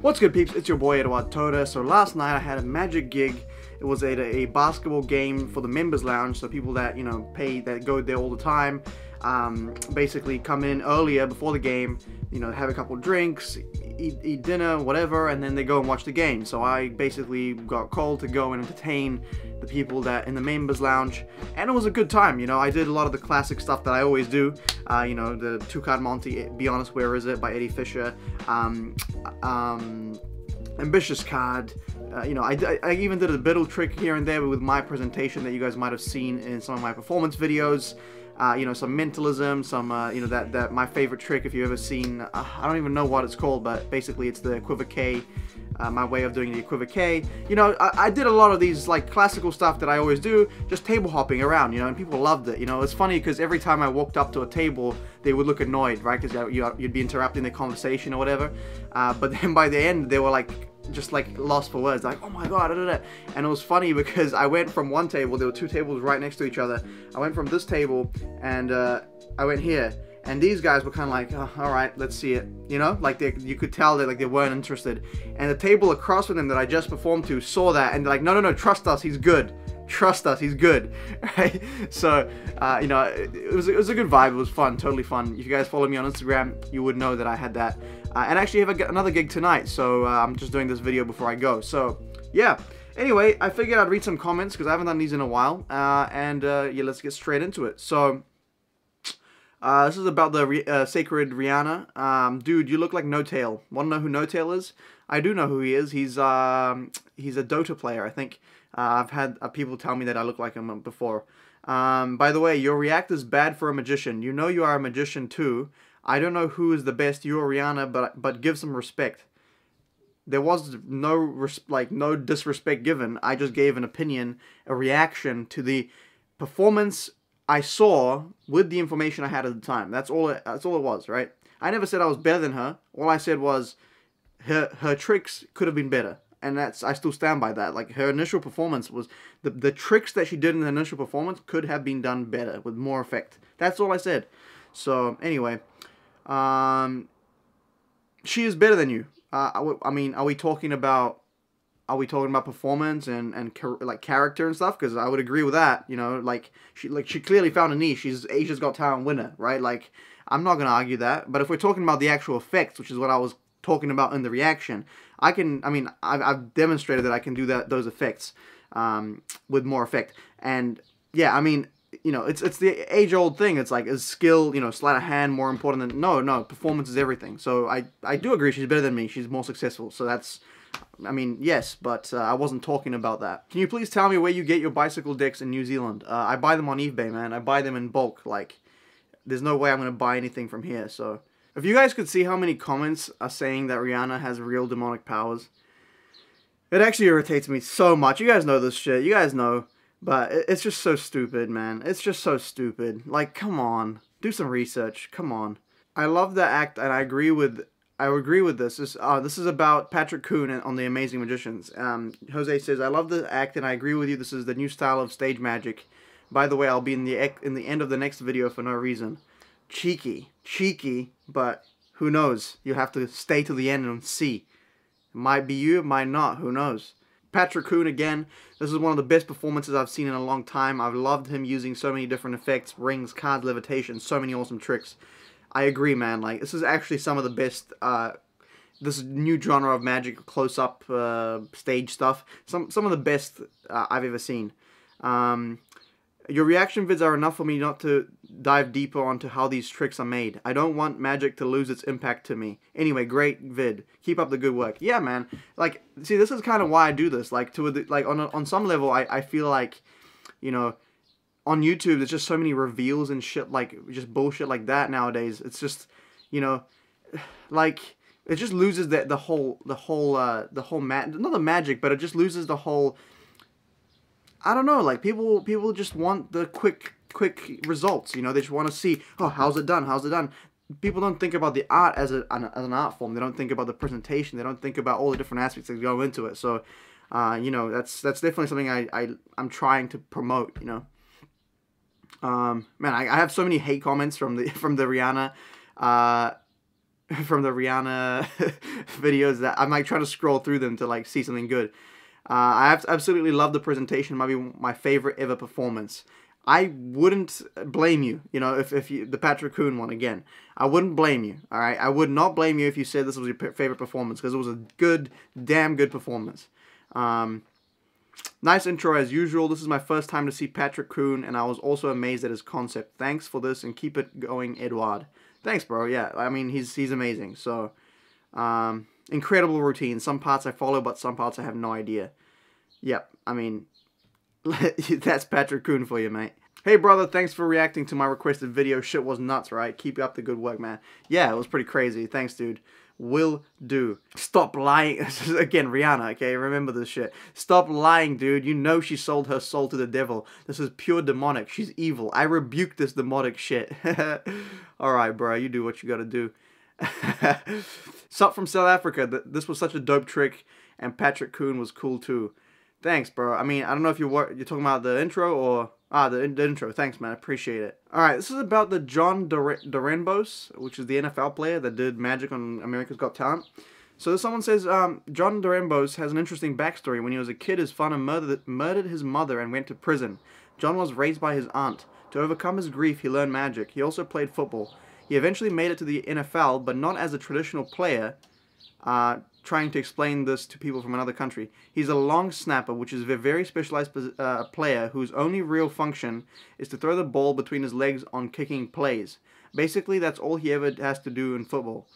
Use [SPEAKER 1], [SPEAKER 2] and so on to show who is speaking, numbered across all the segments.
[SPEAKER 1] What's good, peeps? It's your boy Eduard Todor. So last night I had a magic gig. It was a basketball game for the members lounge, so people that, you know, pay, that go there all the time, basically come in earlier before the game, you know, have a couple drinks, eat dinner, whatever, and then they go and watch the game. So I basically got called to go and entertain the people that in the members lounge, and it was a good time. You know, I did a lot of the classic stuff that I always do. You know, the two-card Monty, Be Honest, Where Is It by Eddie Fisher, ambitious card. You know, I even did a little trick here and there with my presentation that you guys might have seen in some of my performance videos. You know, some mentalism, some, you know, that my favorite trick, if you've ever seen, I don't even know what it's called, but basically it's the equivoque, my way of doing the equivoque. You know, I did a lot of these, like, classical stuff that I always do, just table hopping around, you know, and people loved it. You know, it's funny because every time I walked up to a table, they would look annoyed, right, because you'd be interrupting the conversation or whatever, but then by the end, they were like, just like lost for words, like, oh my god, and it was funny because I went from one table, there were two tables right next to each other, I went from this table and I went here, and these guys were kind of like, oh, alright, let's see it, you know, like you could tell that, like, they weren't interested, and the table across from them that I just performed to saw that, and they're like, no, trust us, he's good. Trust us, he's good, right? So, you know, it was a good vibe. It was fun, totally fun. If you guys follow me on Instagram, you would know that I had that. And actually, I have another gig tonight, so I'm just doing this video before I go. So, yeah. Anyway, I figured I'd read some comments because I haven't done these in a while. Yeah, let's get straight into it. So, this is about the sacred Rihanna. Dude, you look like No Tail. Want to know who No Tail is? I do know who he is. He's a Dota player, I think. I've had people tell me that I look like him before. By the way, your react is bad for a magician. You know you are a magician too. I don't know who is the best, you or Rihanna, but give some respect. There was no disrespect given. I just gave an opinion, a reaction to the performance I saw with the information I had at the time. That's all it was, right? I never said I was better than her. All I said was her tricks could have been better. And I still stand by that. Like, her initial performance was, the tricks that she did in the initial performance could have been done better, with more effect. That's all I said. So, anyway, she is better than you. I mean, are we talking about performance and like character and stuff? Because I would agree with that. You know, like she clearly found a niche. She's Asia's Got Talent winner, right? Like, I'm not gonna argue that. But if we're talking about the actual effects, which is what I was talking about in the reaction, I've demonstrated that I can do those effects with more effect. And yeah, I mean, you know, it's the age-old thing. It's like, is skill, you know, sleight of hand more important than... No, performance is everything. So I do agree she's better than me. She's more successful. So that's, I mean, yes, but I wasn't talking about that. Can you please tell me where you get your bicycle decks in New Zealand? I buy them on eBay, man. I buy them in bulk. Like, there's no way I'm going to buy anything from here, so... If you guys could see how many comments are saying that Rihanna has real demonic powers, it actually irritates me so much. You guys know this shit. You guys know. But it's just so stupid, man. It's just so stupid. Like, come on. Do some research. Come on. I love the act, and I agree with this. This is about Patrick Kuhn on The Amazing Magicians. Jose says, I love the act, and I agree with you. This is the new style of stage magic. By the way, I'll be in the end of the next video for no reason. Cheeky, but who knows? You have to stay to the end and see. It might be you, it might not, who knows? Patrick Kuhn again. This is one of the best performances I've seen in a long time. I've loved him using so many different effects, rings, cards, levitation, so many awesome tricks. I agree, man. Like, this is actually some of the best, this new genre of magic, close-up stage stuff. Some of the best I've ever seen. Your reaction vids are enough for me not to dive deeper onto how these tricks are made. I don't want magic to lose its impact to me. Anyway, great vid. Keep up the good work. Yeah, man. Like, see, this is kind of why I do this. Like, on some level, I feel like, you know, on YouTube, there's just so many reveals and shit, like, just bullshit like that nowadays. It's just, you know, like, it just loses not the magic, but it just loses the whole... I don't know, like, people just want the quick results, you know, they just want to see, oh, how's it done? People don't think about the art as an art form. They don't think about the presentation. They don't think about all the different aspects that go into it. So, you know, that's definitely something I'm trying to promote, you know. Man, I have so many hate comments from the Rihanna from the Rihanna videos that I'm like trying to scroll through them to like see something good. I absolutely love the presentation. Might be my favorite ever performance. I wouldn't blame you, you know, if you, the Patrick Kuhn one again. I wouldn't blame you, all right? I would not blame you if you said this was your favorite performance, because it was a good, damn good performance. Nice intro as usual. This is my first time to see Patrick Kuhn, and I was also amazed at his concept. Thanks for this, and keep it going, Eduard. Thanks, bro. Yeah, I mean, he's amazing. So, incredible routine. Some parts I follow, but some parts I have no idea. Yep, I mean, that's Patrick Kuhn for you, mate. Hey, brother, thanks for reacting to my requested video. Shit was nuts, right? Keep up the good work, man. Yeah, it was pretty crazy. Thanks, dude. Will do. Stop lying. Again, Rihanna, okay? Remember this shit. Stop lying, dude. You know she sold her soul to the devil. This is pure demonic. She's evil. I rebuke this demonic shit. Alright, bro. You do what you gotta do. Sup from South Africa. This was such a dope trick, and Patrick Kuhn was cool, too. Thanks, bro. I mean, I don't know if you're talking about the intro or... the intro. Thanks, man. I appreciate it. Alright, this is about the John Dorenbos, which is the NFL player that did Magic on America's Got Talent. So someone says, John Dorenbos has an interesting backstory. When he was a kid, his father murdered his mother and went to prison. John was raised by his aunt. To overcome his grief, he learned magic. He also played football. He eventually made it to the NFL, but not as a traditional player, trying to explain this to people from another country. He's a long snapper, which is a very specialized player whose only real function is to throw the ball between his legs on kicking plays. Basically, that's all he ever has to do in football.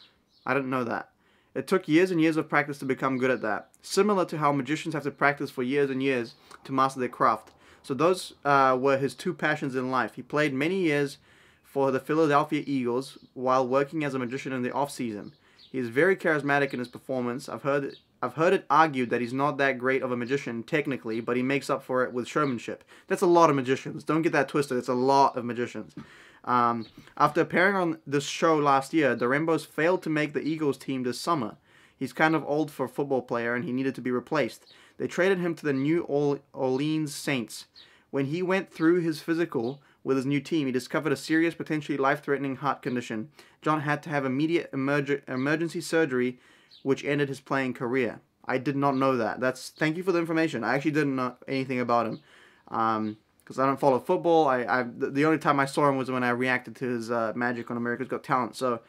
[SPEAKER 1] I didn't know that. It took years and years of practice to become good at that. Similar to how magicians have to practice for years and years to master their craft. So those were his two passions in life. He played many years for the Philadelphia Eagles while working as a magician in the off-season. He is very charismatic in his performance. I've heard it argued that he's not that great of a magician technically, but he makes up for it with showmanship. That's a lot of magicians. Don't get that twisted. It's a lot of magicians. After appearing on this show last year, Dorenbos failed to make the Eagles team this summer. He's kind of old for a football player, and he needed to be replaced. They traded him to the New Orleans Saints. When he went through his physical with his new team, he discovered a serious, potentially life-threatening heart condition. John had to have immediate emergency surgery, which ended his playing career. I did not know that. Thank you for the information. I actually didn't know anything about him, because I don't follow football. The only time I saw him was when I reacted to his Magic on America's Got Talent. So,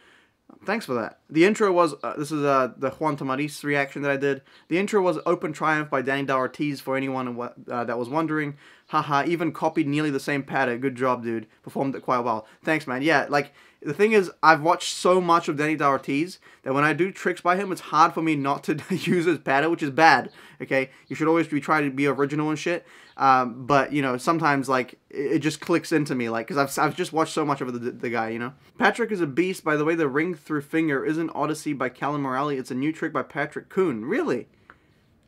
[SPEAKER 1] thanks for that. The intro was, this is the Juan Tamariz reaction that I did. The intro was Open Triumph by Danny Ortiz, for anyone that was wondering. Haha, even copied nearly the same pattern. Good job, dude. Performed it quite well. Thanks, man. Yeah, like, the thing is, I've watched so much of Danny Ortiz that when I do tricks by him, it's hard for me not to use his pattern, which is bad, okay? You should always try to be original and shit. But, you know, sometimes, like, it just clicks into me, like, because I've just watched so much of the guy, you know? Patrick is a beast. By the way, the ring through finger isn't Odyssey by Callum Morelli. It's a new trick by Patrick Kuhn. Really?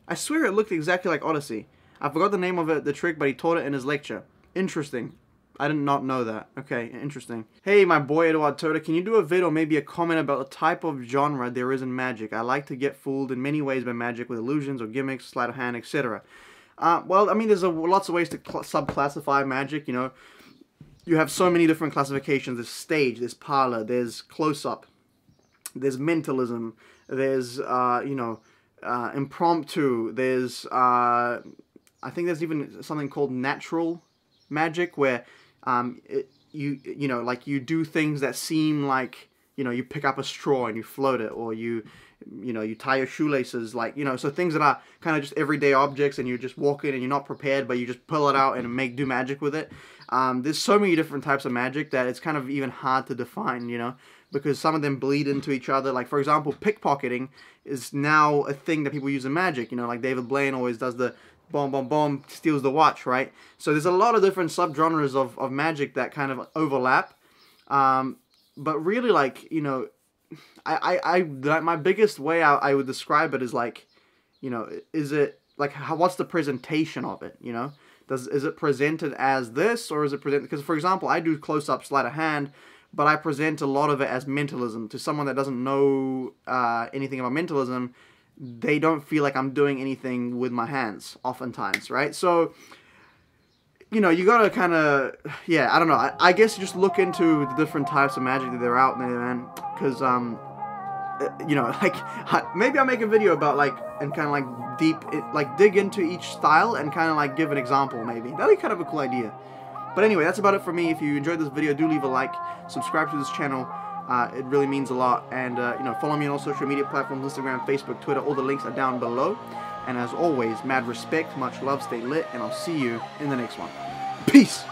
[SPEAKER 1] I swear it looked exactly like Odyssey. I forgot the name of the trick, but he taught it in his lecture. Interesting. I did not know that. Okay, interesting. Hey, my boy Eduard Todor, can you do a vid or maybe a comment about the type of genre there is in magic? I like to get fooled in many ways by magic with illusions or gimmicks, sleight of hand, etc. Well, I mean, there's lots of ways to subclassify magic, you know. You have so many different classifications. There's stage, there's parlor, there's close-up, there's mentalism, there's, you know, impromptu, there's, I think there's even something called natural magic, where you know, like, you do things that seem like, you know, you pick up a straw and you float it, or you know, you tie your shoelaces, like, you know, so things that are kind of just everyday objects, and you just walk in and you're not prepared, but you just pull it out and do magic with it. There's so many different types of magic that it's kind of even hard to define, you know, because some of them bleed into each other. Like, for example, pickpocketing is now a thing that people use in magic, you know, like David Blaine always does the boom, boom, boom, steals the watch, right? So there's a lot of different subgenres of magic that kind of overlap. But really, like, you know, my biggest way I would describe it is, like, you know, is it, like, what's the presentation of it, you know? Is it presented as this, or is it presented, because, for example, I do close-up sleight of hand, but I present a lot of it as mentalism. To someone that doesn't know anything about mentalism, they don't feel like I'm doing anything with my hands, oftentimes, right? So, you know, you gotta kind of, yeah, I don't know. I guess you just look into the different types of magic that are out there, man, because, you know, like, maybe I'll make a video about, like, and kind of, like, dig into each style and kind of, like, give an example, maybe. That'd be kind of a cool idea. But anyway, that's about it for me. If you enjoyed this video, do leave a like, subscribe to this channel. It really means a lot. And, you know, follow me on all social media platforms, Instagram, Facebook, Twitter. All the links are down below. And as always, mad respect, much love, stay lit, and I'll see you in the next one. Peace!